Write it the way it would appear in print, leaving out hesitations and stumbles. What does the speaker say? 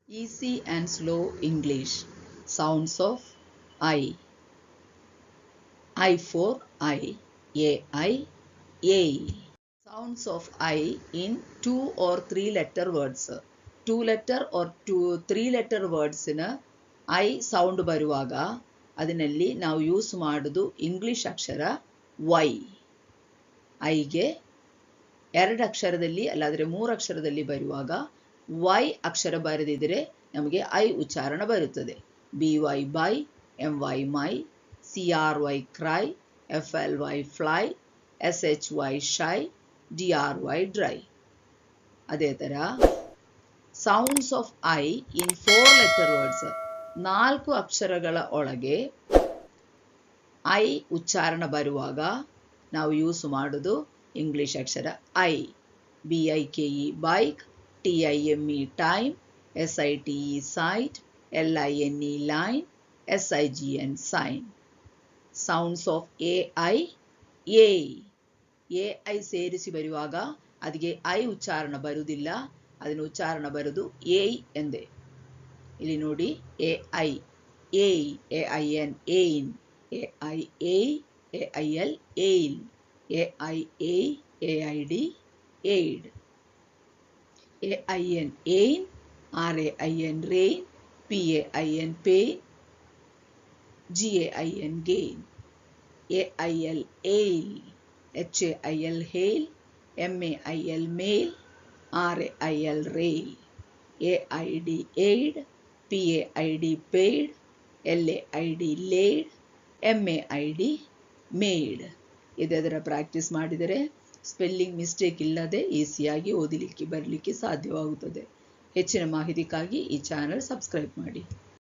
Easy and slow English. Sounds of I. I for I. A-I. A. Sounds of I in 2 or 3 letter words. 2 letter or 3 letter words in I sound ಬರುವಾಗ ಅದರಲ್ಲಿ ನಾವು use ಮಾಡೋದು English ಅಕ್ಷರ Y. ಐಗೆ 2 ಅಕ್ಷರದಲ್ಲಿ ಅಲ್ಲಾದರೆ 3 ಅಕ್ಷರದಲ್ಲಿ ಬರುವಾಗ Y ಅಕ್ಷರ ಬರೆದಿದ್ರೆ ನಮಗೆ I ಉಚ್ಚಾರಣ ಬರುತ್ತದೆ. BY by, MY my, CRY cry, FLY fly, SHY shy, DRY dry. ಅದೇ ತರ sounds of I in 4 letter words. 4 ಅಕ್ಷರಗಳ ಒಳಗೆ I ಉಚ್ಚಾರಣ ಬರುವಾಗ ನಾವು ಯೂಸ್ ಮಾಡೋದು English Akshara I. BIKE bike, TIME time, SITE sight, LINE line, SIGN sign. Sounds of AI. AI ಸೇರಿಸಿ ಬರುವಾಗ ಅದಕ್ಕೆ I ಉಚ್ಚಾರಣ ಬರುವುದಿಲ್ಲ, ಅದನ್ನು ಉಚ್ಚಾರಣ ಬರುವುದು A ಎಂದೇ. ಇಲ್ಲಿ ನೋಡಿ AI, AIN, AIN, AIA, AIL, AIL, AIA, AID, aid, AIN, ain, RAIN, rain, PAIN, pain, GAIN, gain, AIL, ail, HAIL, hail, MAIL, mail, RAIL, rail, AID, aid, PAID, paid, LAID, laid, MAID, made. ಇದರ practice ಮಾಡಿದರೆ spelling mistake ಇಲ್ಲದೆ ಈಸಿಯಾಗಿ ಓದಲಿಕ್ಕೆ ಬರಲಿಕ್ಕೆ ಸಾಧ್ಯವಾಗುತ್ತದೆ. ಹೆಚ್ಚಿನ ಮಾಹಿತಿಗಾಗಿ ಈ ಚಾನೆಲ್ ಸಬ್ಸ್ಕ್ರೈಬ್ ಮಾಡಿ.